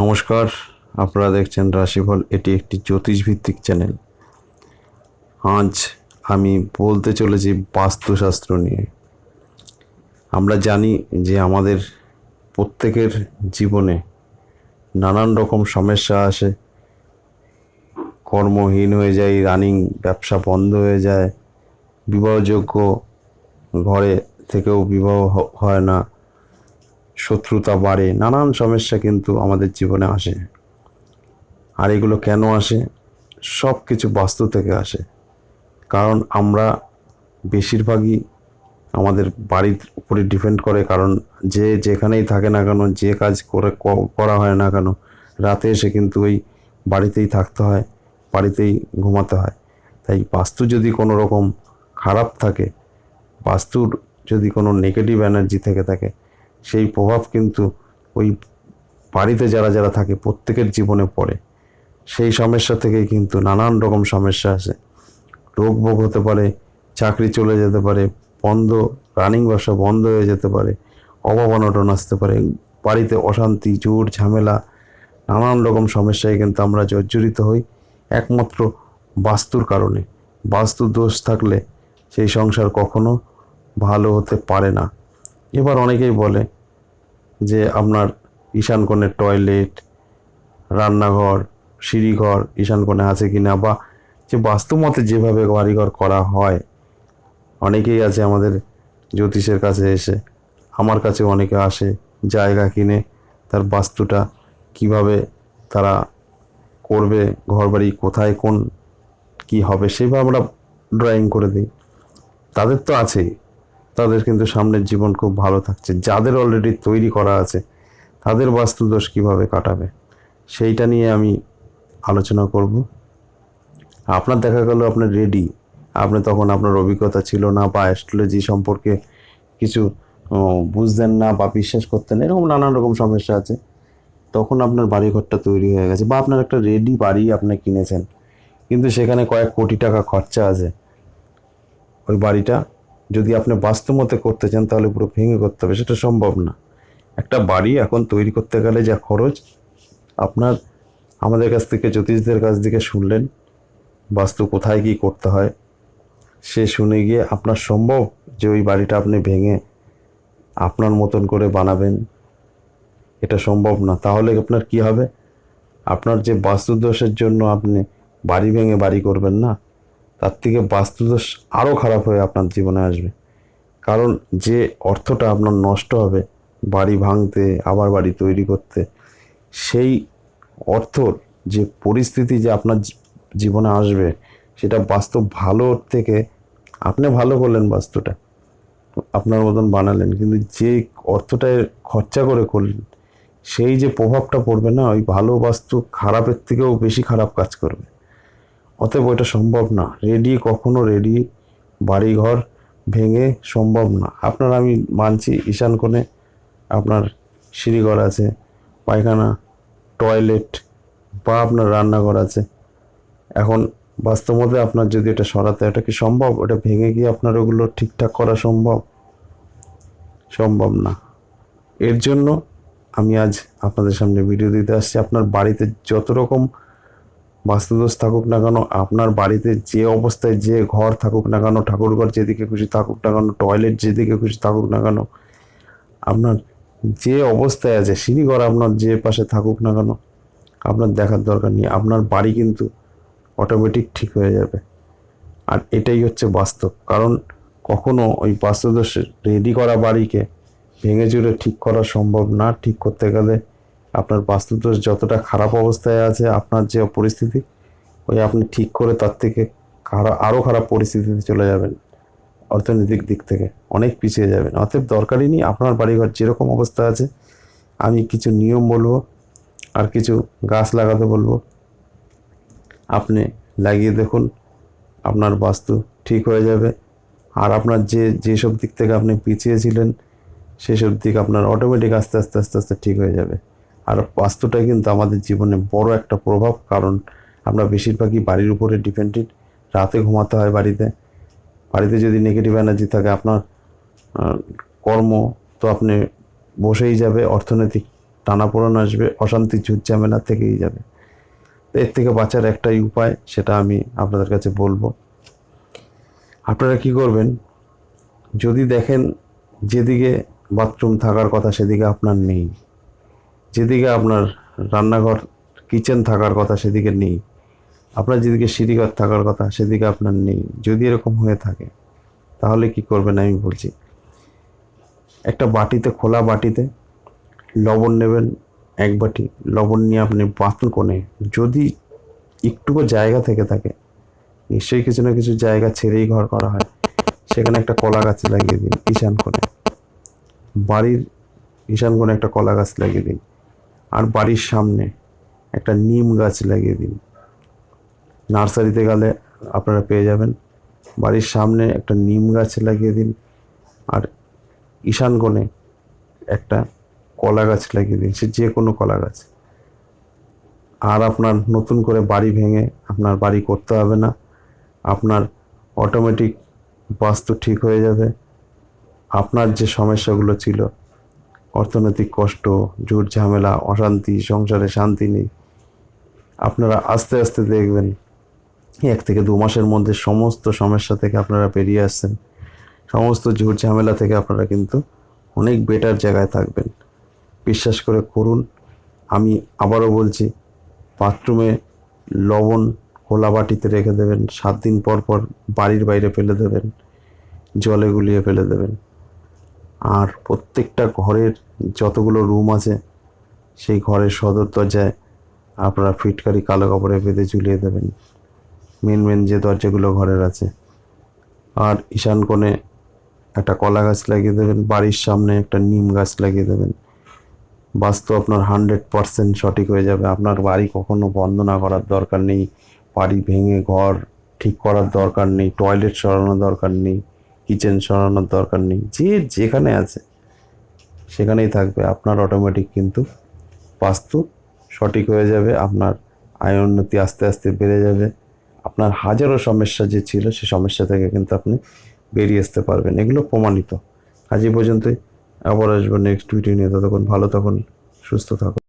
নমস্কার, আপনারা দেখছেন রাশিফল। এটি একটি জ্যোতিষ ভিত্তিক চ্যানেল। আজ আমি বলতে চলেছি বাস্তুশাস্ত্র নিয়ে। আমরা জানি যে আমাদের প্রত্যেকের জীবনে নানান রকম সমস্যা আসে। কর্মহীন হয়ে যায়, রানিং ব্যবসা বন্ধ হয়ে যায়, বিবাহযোগ্য ঘরে থেকেও বিবাহ হয় না, শত্রুতা বাড়ে, নানান সমস্যা কিন্তু আমাদের জীবনে আসে। আর এগুলো কেন আসে? সব কিছু বাস্তু থেকে আসে। কারণ আমরা বেশিরভাগই আমাদের বাড়ির উপরে ডিপেন্ড করে। কারণ যে যেখানেই থাকে না কেন, যে কাজ করা হয় না কেন, রাতে এসে কিন্তু ওই বাড়িতেই থাকতে হয়, বাড়িতেই ঘুমাতে হয়। তাই বাস্তু যদি কোনো রকম খারাপ থাকে, বাস্তুর যদি কোনো নেগেটিভ এনার্জি থেকে থাকে, সেই প্রভাব কিন্তু ওই বাড়িতে যারা যারা থাকে প্রত্যেকের জীবনে পড়ে। সেই সমস্যা থেকেই কিন্তু নানান রকম সমস্যা আসে। রোগ ভোগ হতে পারে, চাকরি চলে যেতে পারে, বন্ধ রানিং ব্যবসা বন্ধ হয়ে যেতে পারে, অভাব অনটন আসতে পারে, বাড়িতে অশান্তি, ঝুট ঝামেলা, নানান রকম সমস্যায় কিন্তু আমরা জর্জরিত হই একমাত্র বাস্তুর কারণে। বাস্তু দোষ থাকলে সেই সংসার কখনো ভালো হতে পারে না। এবার অনেকেই বলে যে আপনার ঈশান কোণের টয়লেট, রান্নাঘর, সিঁড়িঘর ঈশান কোণে আছে কিনা, বা যে বাস্তুমতে যেভাবে বাড়িঘর করা হয়। অনেকেই আছে আমাদের জ্যোতিষের কাছে এসে, আমার কাছে অনেকে আসে জায়গা কিনে তার বাস্তুটা কিভাবে তারা করবে, ঘরবাড়ি কোথায় কোন কি হবে সেভাবে আমরা ড্রয়িং করে দিই। তাদের তো আছেই, তাদের কিন্তু সামনের জীবন খুব ভালো থাকছে। যাদের অলরেডি তৈরি করা আছে তাদের বাস্তুদোষ কিভাবে কাটাবে সেইটা নিয়ে আমি আলোচনা করব। আপনার দেখা গেল আপনার রেডি, আপনি তখন আপনার অভিজ্ঞতা ছিল না, বা অ্যাস্ট্রোলজি সম্পর্কে কিছু বুঝতেন না বা বিশ্বাস করতেন, এরকম নানান রকম সমস্যা আছে। তখন আপনার বাড়িঘরটা তৈরি হয়ে গেছে, বা আপনার একটা রেডি বাড়ি আপনি কিনেছেন, কিন্তু সেখানে কয়েক কোটি টাকা খরচা আছে। ওই বাড়িটা যদি আপনি বাস্তবমতে করতে চান তাহলে পুরো ভেঙে করতে হবে, সেটা সম্ভব না। একটা বাড়ি এখন তৈরি করতে গেলে যা খরচ, আপনার আমাদের কাছ থেকে জ্যোতিষদের কাছ থেকে শুনলেন বাস্তু কোথায় কি করতে হয়, সে শুনে গিয়ে আপনার সম্ভব যে ওই বাড়িটা আপনি ভেঙে আপনার মতন করে বানাবেন? এটা সম্ভব না। তাহলে আপনার কি হবে? আপনার যে বাস্তুদোষের জন্য আপনি বাড়ি ভেঙে বাড়ি করবেন না, তার থেকে বাস্তুদোষ আরও খারাপ হয়ে আপনার জীবনে আসবে। কারণ যে অর্থটা আপনার নষ্ট হবে বাড়ি ভাঙতে, আবার বাড়ি তৈরি করতে, সেই অর্থর যে পরিস্থিতি যে আপনার জীবনে আসবে, সেটা বাস্তব ভালোর থেকে আপনি ভালো করলেন, বাস্তুটা আপনার মতন বানালেন, কিন্তু যে অর্থটা খরচা করে করলেন সেই যে প্রভাবটা পড়বে না, ওই ভালো বাস্তু খারাপের থেকেও বেশি খারাপ কাজ করবে। অতএব ওইটা সম্ভব না। কখনো বাড়িঘর ভেঙে সম্ভব না। আপনার আমি মানছি ঈশান কোণে আপনার সিঁড়িঘর আছে, পায়খানা, টয়লেট বা আপনার রান্নাঘর আছে। এখন বাস্তবতে আপনার যদি এটা সরাতে, এটা কি সম্ভব? ওটা ভেঙে গিয়ে আপনার ওগুলো ঠিকঠাক করা সম্ভব? সম্ভব না। এর জন্য আমি আজ আপনাদের সামনে ভিডিও দিতে আসছি। আপনার বাড়িতে যত রকম বাস্তুদোষ থাকুক না কেন, আপনার বাড়িতে যে অবস্থায় যে ঘর থাকুক না কেন, ঠাকুরঘর যেদিকে খুশি থাকুক না কেন, টয়লেট যেদিকে খুশি থাকুক না কেন, আপনার যে অবস্থায় আছে, সিঁড়িঘর আপনার যে পাশে থাকুক না কেন, আপনার দেখার দরকার নেই, আপনার বাড়ি কিন্তু অটোমেটিক ঠিক হয়ে যাবে। আর এটাই হচ্ছে বাস্তব। কারণ কখনো ওই বাস্তুদোষ রেডি করা বাড়িকে ভেঙে চুরে ঠিক করা সম্ভব না। ঠিক করতে গেলে আপনার বাস্তুদোষ যতটা খারাপ অবস্থায় আছে, আপনার যে পরিস্থিতি, ওই আপনি ঠিক করে তার থেকে আরও খারাপ পরিস্থিতিতে চলে যাবেন। অর্থনৈতিক দিক থেকে অনেক পিছিয়ে যাবেন। অতএব দরকারই নেই। আপনার বাড়িঘর যেরকম অবস্থা আছে, আমি কিছু নিয়ম বলবো আর কিছু গাছ লাগাতে বলবো, আপনি লাগিয়ে দেখুন, আপনার বাস্তু ঠিক হয়ে যাবে। আর আপনার যেসব দিক থেকে আপনি পিছিয়ে ছিলেন, সেসব দিক আপনার অটোমেটিক আস্তে আস্তে আস্তে আস্তে ঠিক হয়ে যাবে। আর বাস্তুটা কিন্তু আমাদের জীবনে বড় একটা প্রভাব। কারণ আমরা বেশিরভাগই বাড়ির উপরে ডিপেন্ডেড। রাতে ঘুমাতে হয় বাড়িতে। বাড়িতে যদি নেগেটিভ এনার্জি থাকে, আপনার কর্ম তো আপনি বসেই যাবে, অর্থনৈতিক টানাপোড়েন আসবে, অশান্তি ঝুট ঝামেলা থেকেই যাবে। তো এর থেকে বাঁচার একটাই উপায়, সেটা আমি আপনাদের কাছে বলবো। আপনারা কি করবেন, যদি দেখেন যেদিকে বাথরুম থাকার কথা সেদিকে আপনার নেই, যেদিকে আপনার রান্নাঘর কিচেন থাকার কথা সেদিকে নেই, আপনার যেদিকে সিঁড়িঘর থাকার কথা সেদিকে আপনার নেই, যদি এরকম হয়ে থাকে তাহলে কি করবেন আমি বলছি। একটা বাটিতে, খোলা বাটিতে লবণ নেবেন, 1 বাটি লবণ নিয়ে আপনি বাথরুম কোণে, যদি একটুকু জায়গা থেকে থাকে, নিশ্চয়ই কিছু না কিছু জায়গা ছেড়েই ঘর করা হয়, সেখানে একটা কলা গাছ লাগিয়ে দিন। ঈশান কোণে, বাড়ির ঈশান কোণে একটা কলা গাছ লাগিয়ে দিন। আর বাড়ির সামনে একটা নিম গাছ লাগিয়ে দিন। নার্সারিতে গেলে আপনারা পেয়ে যাবেন। বাড়ির সামনে একটা নিম গাছ লাগিয়ে দিন, আর ঈশান কোণে একটা কলা গাছ লাগিয়ে দিন, সে যে কোনো কলা গাছ। আর আপনার নতুন করে বাড়ি ভেঙে আপনার বাড়ি করতে হবে না, আপনার অটোমেটিক বাস্তু ঠিক হয়ে যাবে। আপনার যে সমস্যাগুলো ছিল, অর্থনৈতিক কষ্ট, ঝুট ঝামেলা, অশান্তি, সংসারে শান্তি নেই, আপনারা আস্তে আস্তে দেখবেন 1 থেকে 2 মাসের মধ্যে সমস্ত সমস্যা থেকে আপনারা বেরিয়ে আসছেন। সমস্ত ঝুট ঝামেলা থেকে আপনারা কিন্তু অনেক বেটার জায়গায় থাকবেন। বিশ্বাস করে করুন। আমি আবারও বলছি, বাথরুমে লবণ খোলা বাটিতে রেখে দেবেন, 7 দিন পর পর বাড়ির বাইরে ফেলে দেবেন, জলে গুলিয়ে ফেলে দেবেন। আর প্রত্যেকটা ঘরের যতগুলো রুম আছে সেই ঘরের সদর দরজায় আপনারা ফিটকারি কালো কাপড়ে বেঁধে ঝুলিয়ে দেবেন, মেন যে দরজাগুলো ঘরের আছে। আর ঈশান কোণে একটা কলা গাছ লাগিয়ে দেবেন, বাড়ির সামনে একটা নিম গাছ লাগিয়ে দেবেন। বাস্তু আপনার 100% সঠিক হয়ে যাবে। আপনার বাড়ি কখনো বন্ধ না করার দরকার নেই, বাড়ি ভেঙে ঘর ঠিক করার দরকার নেই, টয়লেট সরানোর দরকার নেই, কিচেন সরানোর দরকার নেই। যে যেখানে আছে সেখানেই থাকবে। আপনার অটোমেটিক কিন্তু বাস্তু সঠিক হয়ে যাবে, আপনার আয় উন্নতি আস্তে আস্তে বেড়ে যাবে। আপনার হাজারো সমস্যা যে ছিল সে সমস্যা থেকে কিন্তু আপনি বেরিয়ে আসতে পারবেন, এগুলো প্রমাণিত। আজ এই পর্যন্তই, আবার আসবো নেক্সট ভিডিও নিয়ে। ততক্ষণ ভালো থাকুন, সুস্থ থাকুন।